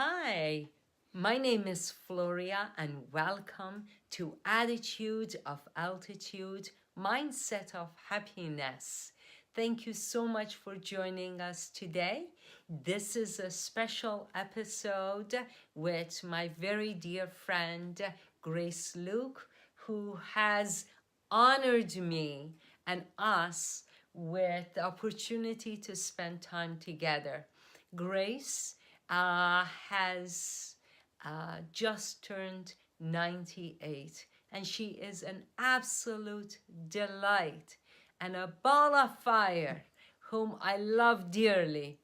Hi, my name is Floria, and welcome to Attitude of Altitude, Mindset of Happiness. Thank you so much for joining us today. This is a special episode with my very dear friend, Grace Luke, who has honored me and us with the opportunity to spend time together. Grace has just turned 98, and she is an absolute delight and a ball of fire whom I love dearly.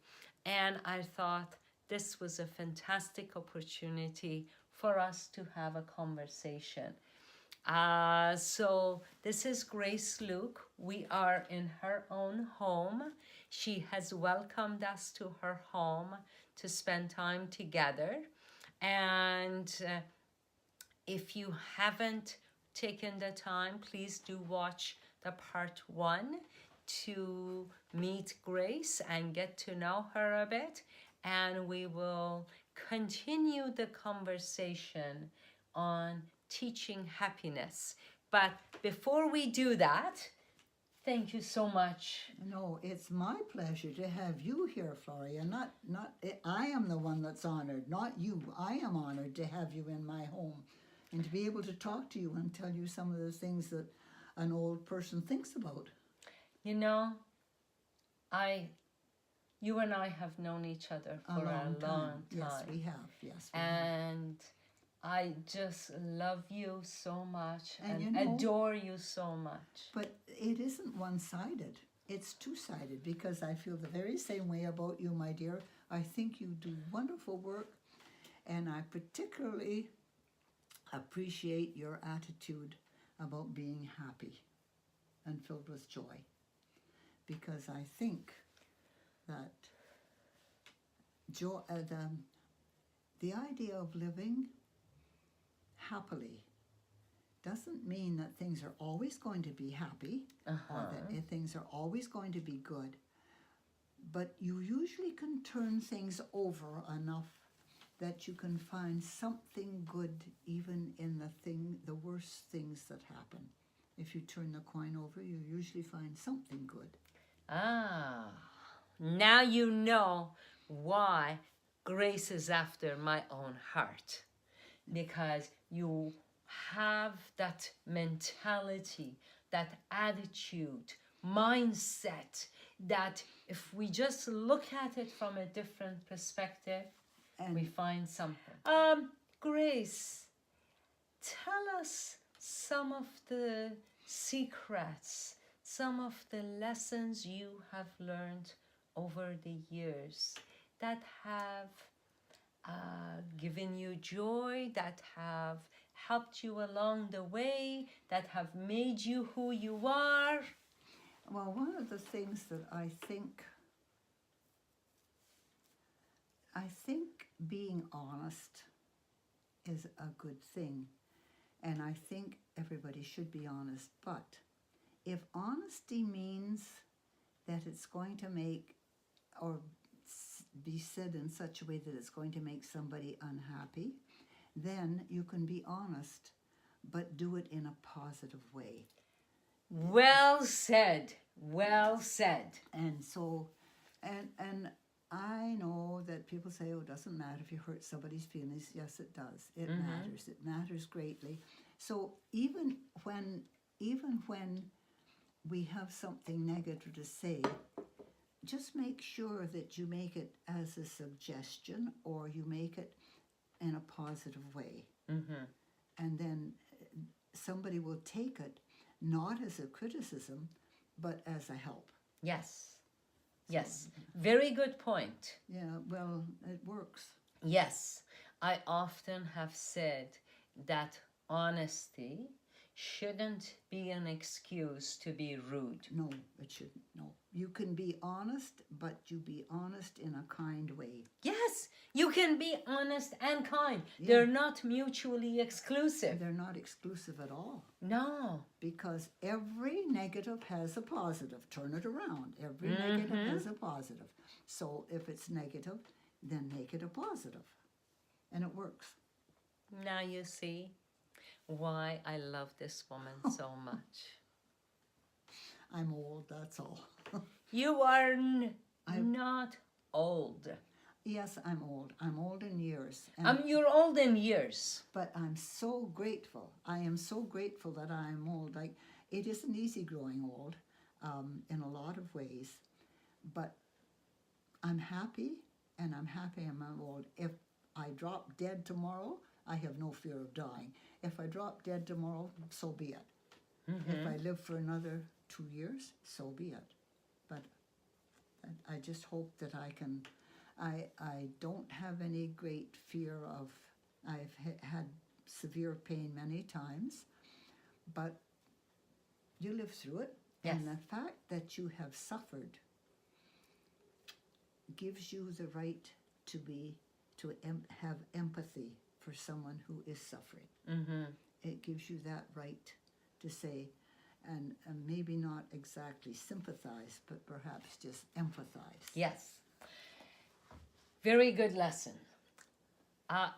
And I thought this was a fantastic opportunity for us to have a conversation. So this is Grace Luke. We are in her own home. She has welcomed us to her home to spend time together. And if you haven't taken the time, please do watch the part 1 to meet Grace and get to know her a bit. And we will continue the conversation on teaching happiness. But before we do that, thank you so much. No, it's my pleasure to have you here, Floria. I am the one that's honored, not you. I am honored to have you in my home and to be able to talk to you and tell you some of the things that an old person thinks about. You know, you and I have known each other for a long time. Yes, we have. Yes, we and I just love you so much and you know, adore you so much. But it isn't one-sided. It's two-sided, because I feel the very same way about you, my dear. I think you do wonderful work, and I particularly appreciate your attitude about being happy and filled with joy, because I think that joy, the idea of living happily doesn't mean that things are always going to be happy or that things are always going to be good, but you usually can turn things over enough that you can find something good even in the worst things that happen. If you turn the coin over, you usually find something good. Now you know why Grace is after my own heart, because you have that mentality, that attitude, mindset, that if we just look at it from a different perspective, we find something. Grace, tell us some of the secrets, some of the lessons you have learned over the years that have given you joy, that have helped you along the way, that have made you who you are. Well, one of the things that I think being honest is a good thing, and I think everybody should be honest. But if honesty means that it's going to make or be said in such a way that it's going to make somebody unhappy, then you can be honest, but do it in a positive way. Well said. Well said. And so, and I know that people say, oh, it doesn't matter if you hurt somebody's feelings. Yes, it does. It matters. It matters greatly. So even when we have something negative to say, just make sure that you make it as a suggestion or you make it in a positive way. And then somebody will take it not as a criticism, but as a help. Yes. Yes. Very good point. Yeah, well, it works. Yes. I often have said that honesty shouldn't be an excuse to be rude. No, it shouldn't. No. You can be honest, but you be honest in a kind way. Yes, you can be honest and kind. Yeah. They're not mutually exclusive. They're not exclusive at all. No. Because every negative has a positive. Turn it around. Every negative has a positive. So if it's negative, then make it a positive. and it works. Now you see why I love this woman so much. I'm old, that's all. You are not old. Yes, I'm old. I'm old in years. And, You're old in years. but I'm so grateful. I am so grateful that I'm old. Like, it isn't easy growing old in a lot of ways, but I'm happy, and I'm happy I'm old. If I drop dead tomorrow, I have no fear of dying. If I drop dead tomorrow, so be it. If I live for another 2 years, so be it. But I just hope that I can. I don't have any great fear of. I've had severe pain many times, but you live through it. Yes. And the fact that you have suffered gives you the right to have empathy for someone who is suffering. Mm-hmm. It gives you that right to say, and maybe not exactly sympathize, but perhaps just empathize. Yes. Very good lesson.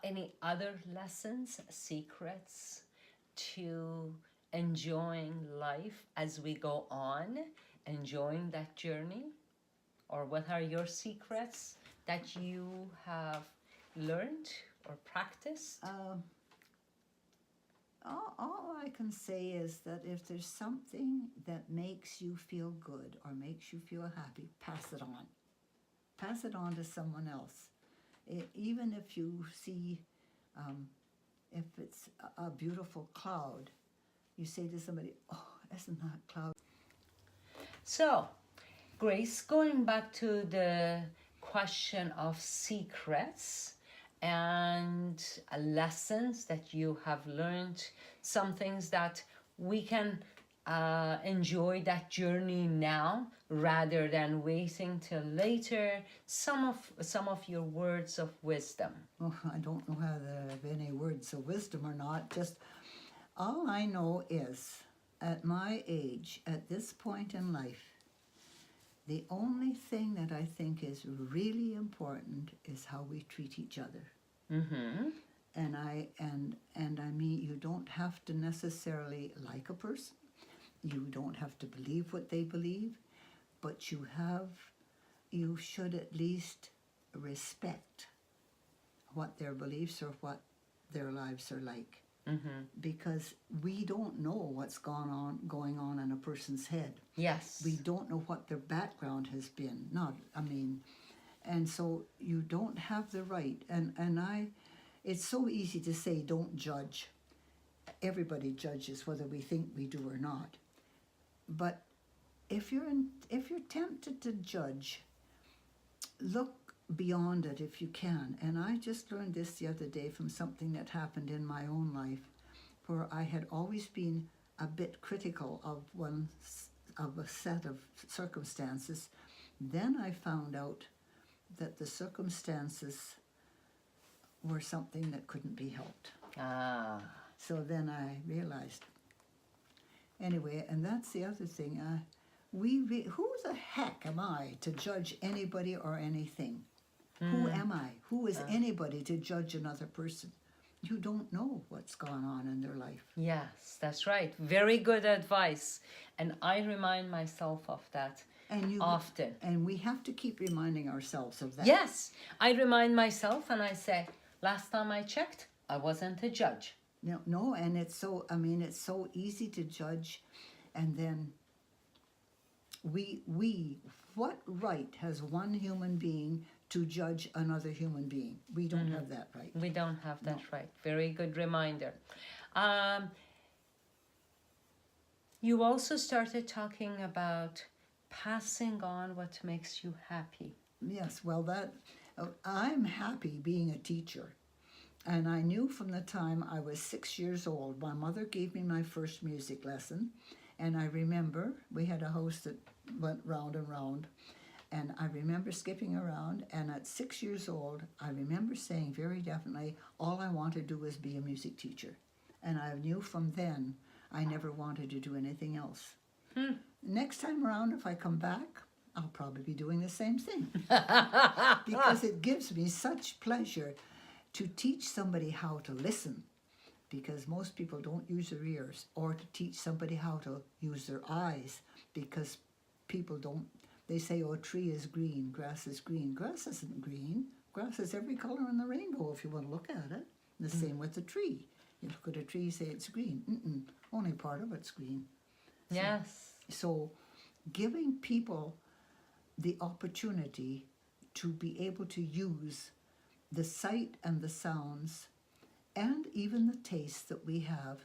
Any other lessons, secrets to enjoying life as we go on, enjoying that journey? Or what are your secrets that you have learned or practiced? All I can say is that if there's something that makes you feel good or makes you feel happy, pass it on. Pass it on to someone else. Even if you see, if it's a beautiful cloud, you say to somebody, "Oh, isn't that cloud?" So, Grace, going back to the question of secrets and lessons that you have learned, some things that we can enjoy that journey now rather than waiting till later. Some of your words of wisdom. Oh, I don't know whether I have any words of wisdom or not. Just all I know is, at my age, at this point in life, the only thing that I think is really important is how we treat each other. Mm-hmm. And I mean, you don't have to necessarily like a person. You don't have to believe what they believe, but you should at least respect what their beliefs or what their lives are like. Mm-hmm. Because we don't know what's going on in a person's head. Yes. We don't know what their background has been. And so you don't have the right. It's so easy to say don't judge. Everybody judges whether we think we do or not. But if you're tempted to judge, look beyond it if you can. And I just learned this the other day from something that happened in my own life, where I had always been a bit critical of a set of circumstances. Then I found out that the circumstances were something that couldn't be helped. Ah. So then I realized. Anyway, and that's the other thing. Who the heck am I to judge anybody or anything? Who am I? Who is anybody to judge another person? You don't know what's gone on in their life. Yes, that's right. Very good advice. And I remind myself of that often. And we have to keep reminding ourselves of that. Yes, I remind myself and I say, last time I checked, I wasn't a judge. No, and it's so easy to judge, and then what right has one human being to judge another human being? We don't have that right. We don't have that right. Very good reminder. You also started talking about passing on what makes you happy. Yes, well, I'm happy being a teacher. And I knew from the time I was 6 years old, my mother gave me my first music lesson. And I remember we had a house that went round and round. And I remember skipping around. And at 6 years old, I remember saying very definitely, all I want to do is be a music teacher. And I knew from then I never wanted to do anything else. Next time around, if I come back, I'll probably be doing the same thing. Because it gives me such pleasure to teach somebody how to listen, because most people don't use their ears, or to teach somebody how to use their eyes, because people don't, they say, oh, a tree is green, grass is green. Grass isn't green. Grass is every color in the rainbow if you want to look at it. The same with the tree. You look at a tree, you say it's green. Only part of it's green. Yes. So giving people the opportunity to be able to use the sight and the sounds and even the taste that we have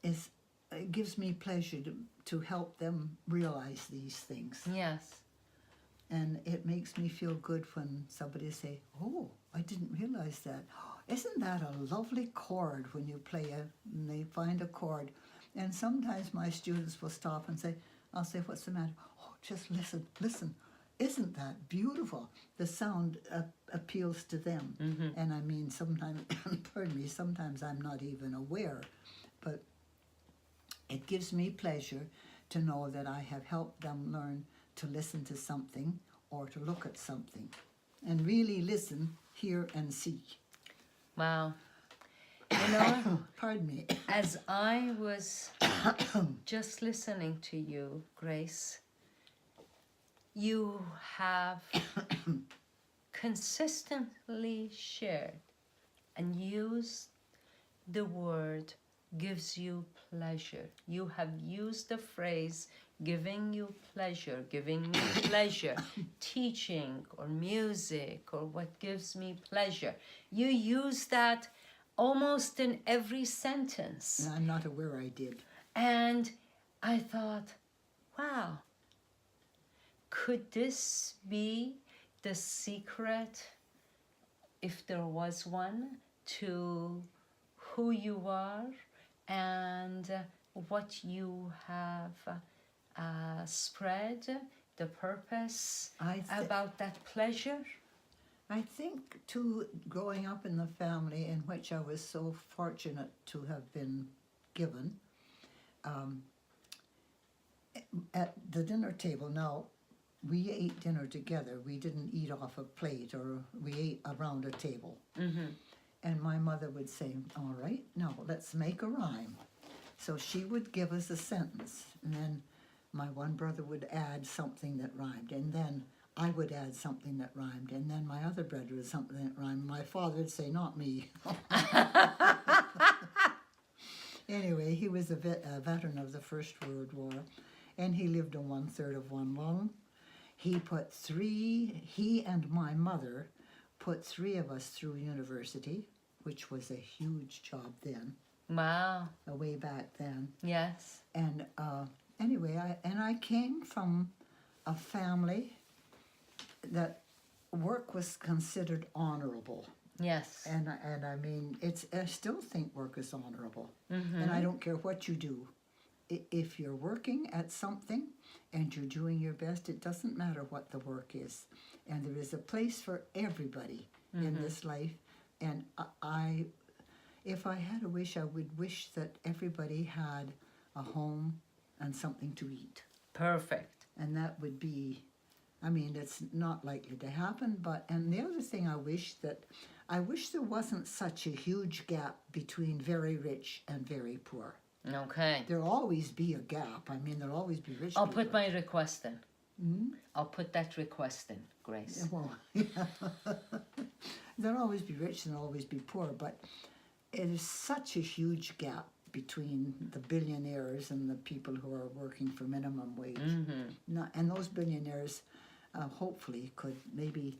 is, it gives me pleasure to help them realize these things. Yes. And it makes me feel good when somebody say, oh, I didn't realize that. Isn't that a lovely chord when you play it and they find a chord? And sometimes my students will stop and say, I'll say, what's the matter? Oh, just listen, listen. Isn't that beautiful? The sound appeals to them. And I mean, sometimes, pardon me, sometimes I'm not even aware, but it gives me pleasure to know that I have helped them learn to listen to something or to look at something. And really listen, hear, and see. Wow. You know, Pardon me. as I was just listening to you, Grace, you have consistently shared and used the word gives you pleasure. You have used the phrase giving you pleasure, giving me pleasure, teaching or music or what gives me pleasure. You use that almost in every sentence. And I'm not aware I did. And I thought, wow, could this be the secret, if there was one, to who you are and what you have spread, the purpose about that pleasure? I think, too, growing up in the family in which I was so fortunate to have been given, at the dinner table, now, we ate dinner together. We didn't eat off a plate, or we ate around a table. And my mother would say, all right, now let's make a rhyme. So she would give us a sentence, and then my one brother would add something that rhymed, and then I would add something that rhymed, and then my other brother would something that rhymed. My father would say, not me. Anyway, he was a veteran of the First World War, and he lived on 1/3 of one lung. He and my mother put 3 of us through university, which was a huge job then. Wow. Way back then. Yes. And anyway, I came from a family that work was considered honorable. Yes. And I mean, I still think work is honorable. And I don't care what you do. If you're working at something and you're doing your best, it doesn't matter what the work is. And there is a place for everybody in this life. And if I had a wish, I would wish that everybody had a home and something to eat. Perfect. And that would be, I mean, it's not likely to happen, and the other thing I wish there wasn't such a huge gap between very rich and very poor. Okay. There'll always be a gap. I mean, there'll always be rich I'll people. put my request in. I'll put that request in, Grace. Well, yeah. There'll always be rich and there'll always be poor, but it is such a huge gap between the billionaires and the people who are working for minimum wage. And those billionaires hopefully could maybe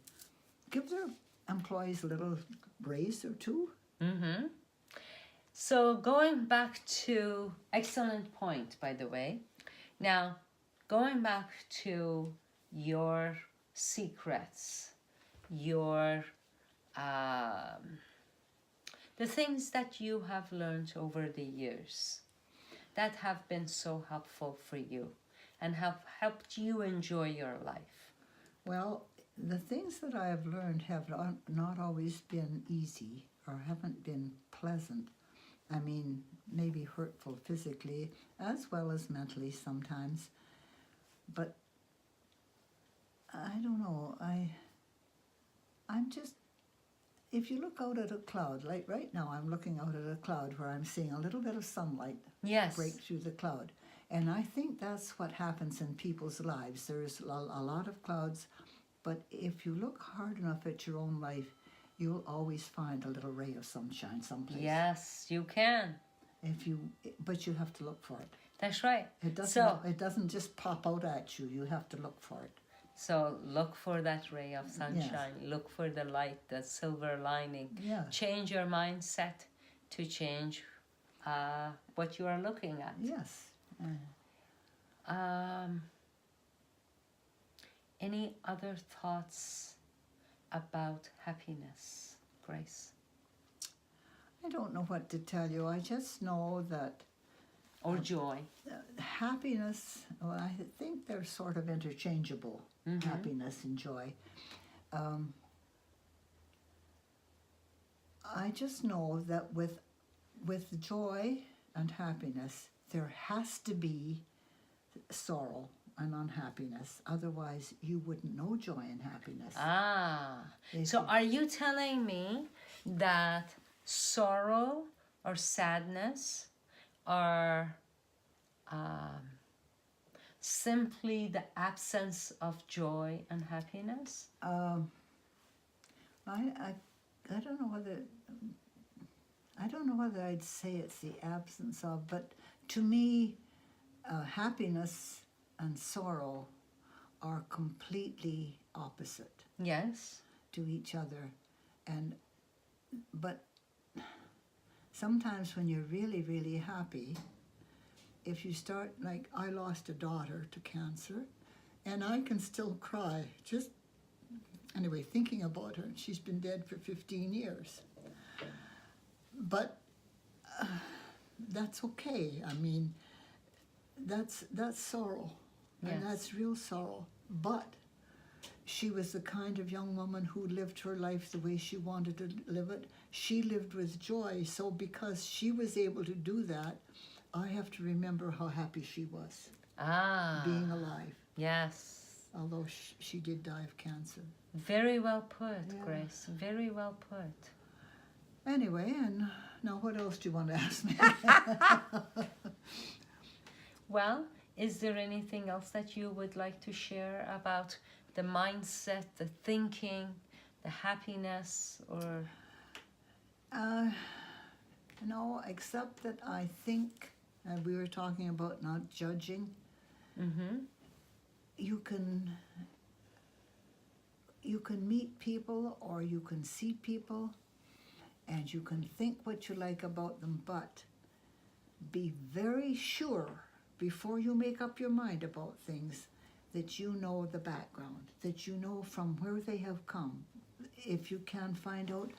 give their employees a little raise or two. So going back to, excellent point, by the way. Now, going back to your secrets, your the things that you have learned over the years that have been so helpful for you and have helped you enjoy your life. Well, the things that I have learned have not always been easy or haven't been pleasant. I mean, maybe hurtful physically as well as mentally sometimes. But I don't know, I'm just if you look out at a cloud, like right now I'm looking out at a cloud where I'm seeing a little bit of sunlight Yes. break through the cloud. And I think that's what happens in people's lives. There's a lot of clouds, but if you look hard enough at your own life, you'll always find a little ray of sunshine someplace. Yes, you can. But you have to look for it. That's right. It doesn't just pop out at you. You have to look for it. So look for that ray of sunshine. Yes. Look for the light, the silver lining. Yeah. Change your mindset to change what you are looking at. Yes. Any other thoughts about happiness, Grace? I don't know what to tell you. I just know that... Or joy. Happiness, well, I think they're sort of interchangeable, happiness and joy. I just know that with joy and happiness, there has to be sorrow and unhappiness. Otherwise, you wouldn't know joy and happiness. So are you telling me that sorrow or sadness are simply the absence of joy and happiness? I don't know whether I'd say it's the absence of, but to me, happiness and sorrow are completely opposite. Yes. To each other, but sometimes when you're really, really happy, if you start, like I lost a daughter to cancer, and I can still cry, just anyway, thinking about her. She's been dead for 15 years. But that's okay. I mean, that's sorrow, yes. And that's real sorrow. But she was the kind of young woman who lived her life the way she wanted to live it. She lived with joy, so because she was able to do that, I have to remember how happy she was being alive. Yes. Although she did die of cancer. Very well put, Grace. Very well put. Anyway, and now what else do you want to ask me? Well, is there anything else that you would like to share about the mindset, the thinking, the happiness, or? No, except that I think, we were talking about not judging. You can meet people or you can see people and you can think what you like about them, but be very sure before you make up your mind about things that you know the background, that you know from where they have come. If you can find out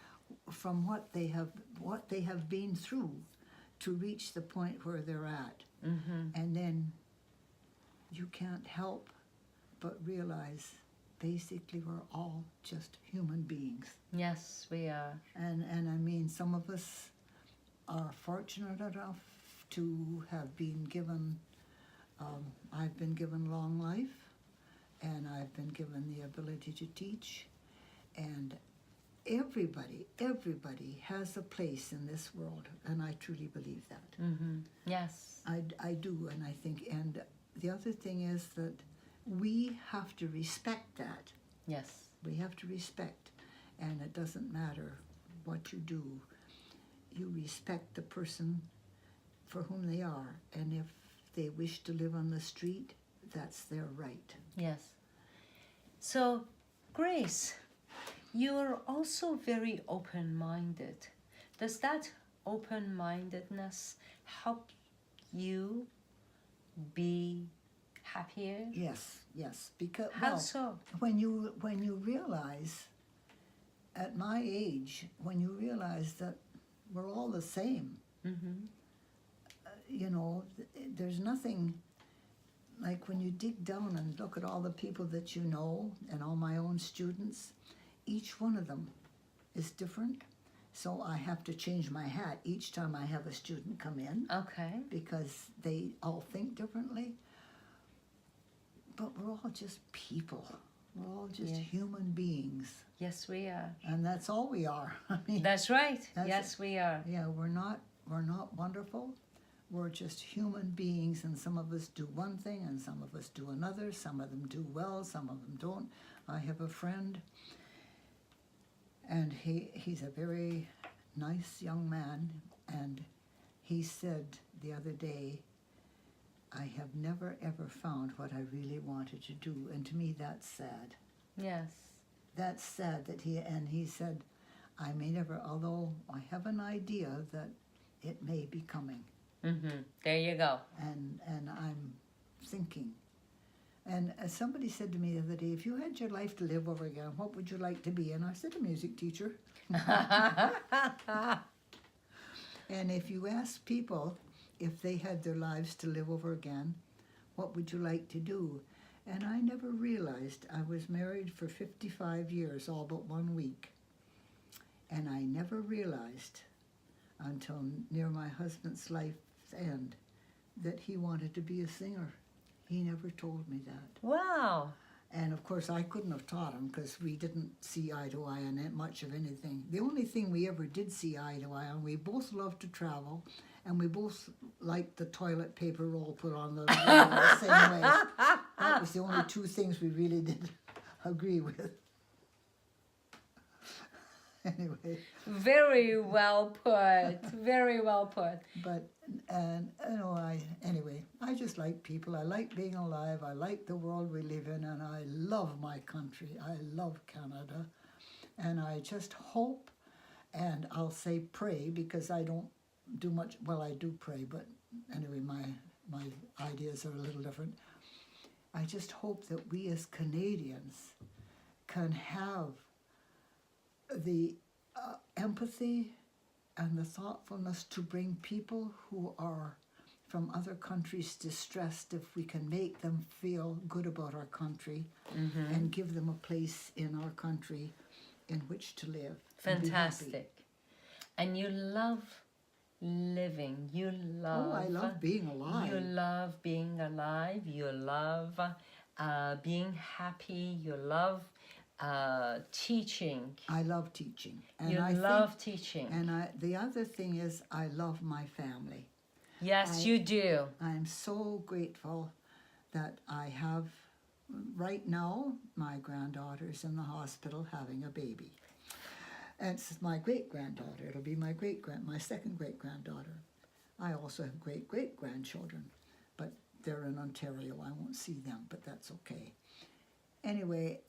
from what they have been through to reach the point where they're at. And then you can't help but realize basically we're all just human beings. Yes, we are. And I mean, some of us are fortunate enough to have been given, I've been given long life, and I've been given the ability to teach, and everybody has a place in this world, and I truly believe that. Yes. I do, and I think, and the other thing is that we have to respect that. Yes. We have to respect, and it doesn't matter what you do. You respect the person for whom they are, and if they wish to live on the street, that's their right. Yes. So, Grace, you're also very open-minded. Does that open-mindedness help you be happier? Yes. Because how so? When you realize, at my age, when you realize that we're all the same, you know, there's nothing like when you dig down and look at all the people that you know and all my own students, each one of them is different. So I have to change my hat each time I have a student come in. Okay. Because they all think differently. But we're all just people. We're all just Yeah. human beings, Yes, we are. and that's all we are. I mean, That's right. That's Yes, we are. yeah, we're not wonderful. We're just human beings, and some of us do one thing, and some of us do another. Some of them do well, some of them don't. I have a friend, and he's a very nice young man, and he said the other day, I have never ever found what I really wanted to do. And to me, that's sad. Yes. That's sad that he said, I may never, although I have an idea that it may be coming. There you go. And I'm thinking. And as somebody said to me the other day, if you had your life to live over again, what would you like to be? And I said, a music teacher. And if you ask people if they had their lives to live over again, what would you like to do? And I never realized I was married for 55 years, all but 1 week. And I never realized until near my husband's life's end that he wanted to be a singer. He never told me that. Wow. And of course, I couldn't have taught him because we didn't see eye to eye on much of anything. The only thing we ever did see eye to eye on, we both loved to travel, and we both liked the toilet paper roll put on the same way. That was the only two things we really did agree with. Anyway. Very well put. Very well put. But, and you know, anyway, I just like people. I like being alive. I like the world we live in, and I love my country. I love Canada. And I just hope, and I'll say pray, because I don't do much, well, I do pray, but anyway, my ideas are a little different. I just hope that we as Canadians can have the empathy and the thoughtfulness to bring people who are from other countries distressed, if we can make them feel good about our country and give them a place in our country in which to live. Fantastic. And you love living. You love... Oh, I love being alive. You love being alive. You love being happy. You love teaching. I love teaching. And You love teaching. And the other thing is, I love my family. Yes, you do. I'm so grateful that I have, right now, my granddaughter's in the hospital having a baby. And it's my great-granddaughter. It'll be my second great-granddaughter. I also have great-great-grandchildren, but they're in Ontario. I won't see them, but that's okay. Anyway,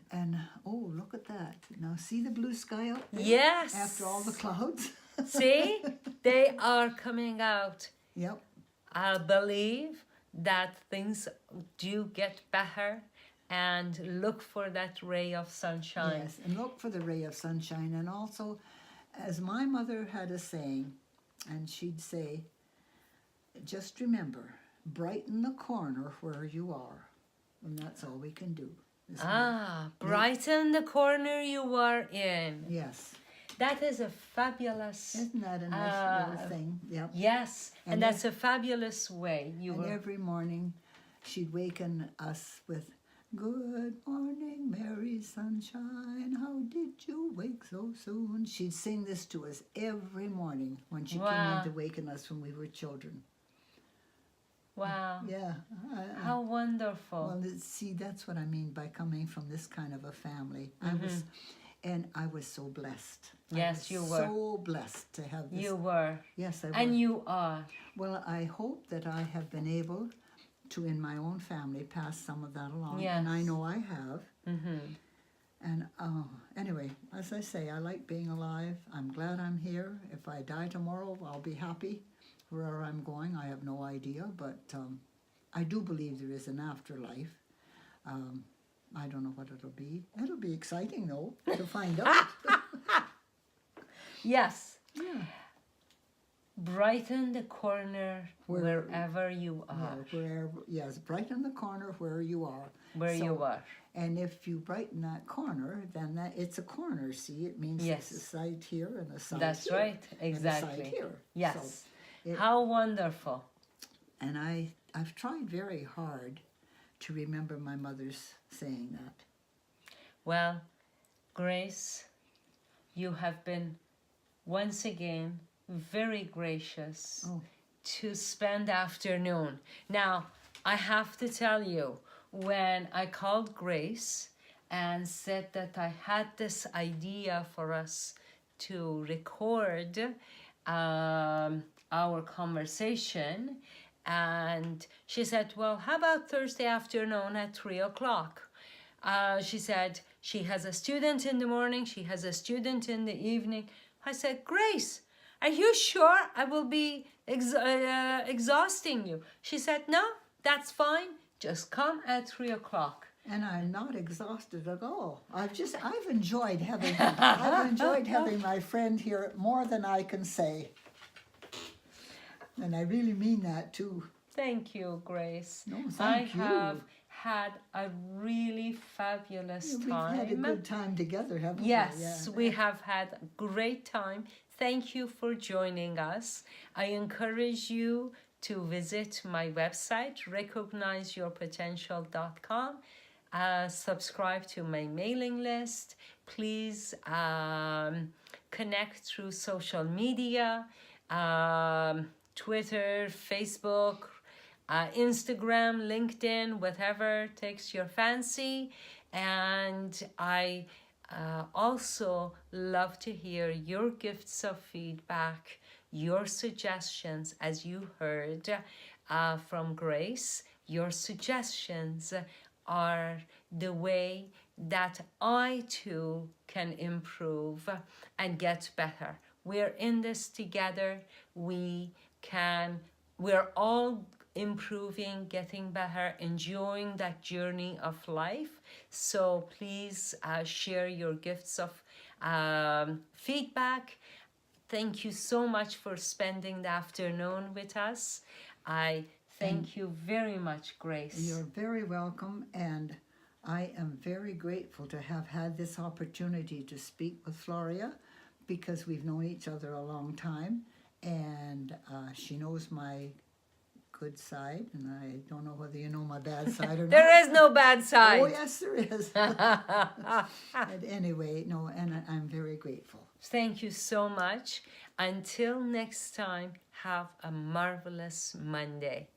and oh, look at that. Now see the blue sky up there? Yes. After all the clouds? See? They are coming out. Yep. I believe that things do get better, and look for that ray of sunshine. Yes, and look for the ray of sunshine. And also, as my mother had a saying, and she'd say, just remember, brighten the corner where you are. And that's all we can do. Brighten the corner you are in. Yes. That is a fabulous... Isn't that a nice little thing? Yep. Yes, and that's a fabulous way. Every morning she'd waken us with, good morning, Mary Sunshine, how did you wake so soon? She'd sing this to us every morning when she came in to waken us when we were children. Wow. Yeah. How wonderful. Well, see, that's what I mean by coming from this kind of a family. I was so blessed. Yes, you were. So blessed to have this. You were. Yes, I was. And you are. Well, I hope that I have been able to, in my own family, pass some of that along. Yes. And I know I have. And anyway, as I say, I like being alive. I'm glad I'm here. If I die tomorrow, I'll be happy. Where I'm going, I have no idea, but I do believe there is an afterlife. I don't know what it'll be. It'll be exciting, though, to find out. Yes. Yeah. Brighten the corner wherever you are. Yes, brighten the corner where you are. You are. And if you brighten that corner, then it's a corner, see? It means it's a side here and a side That's here. right, exactly. And a side here. Yes. So how wonderful. And I've tried very hard to remember my mother's saying that. Well, Grace, you have been once again very gracious Oh. to spend afternoon. Now, I have to tell you, when I called Grace and said that I had this idea for us to record our conversation, and she said, well, how about Thursday afternoon at 3 o'clock? She said she has a student in the morning, she has a student in the evening. I said, Grace, are you sure I will be exhausting you? She said, no, that's fine. Just come at 3 o'clock. And I'm not exhausted at all. I've enjoyed having my friend here more than I can say. And I really mean that too. Thank you, Grace. No, thank you. I have had a really fabulous time. We've had a good time together, haven't we? Yes, Yeah. we have had a great time. Thank you for joining us. I encourage you to visit my website, recognizeyourpotential.com. Subscribe to my mailing list. Please connect through social media, Twitter, Facebook, Instagram, LinkedIn, whatever takes your fancy. And I also love to hear your gifts of feedback, your suggestions, as you heard from Grace. Your suggestions are the way that I too can improve and get better. We're in this together. We're all improving, getting better, enjoying that journey of life. So please share your gifts of feedback. Thank you so much for spending the afternoon with us. I thank you very much, Grace. You're very welcome, and I am very grateful to have had this opportunity to speak with Floria, because we've known each other a long time, and she knows my good side, and I don't know whether you know my bad side or not. There is no bad side. Oh, yes, there is. But anyway, no, and I'm very grateful. Thank you so much. Until next time, have a marvelous Monday.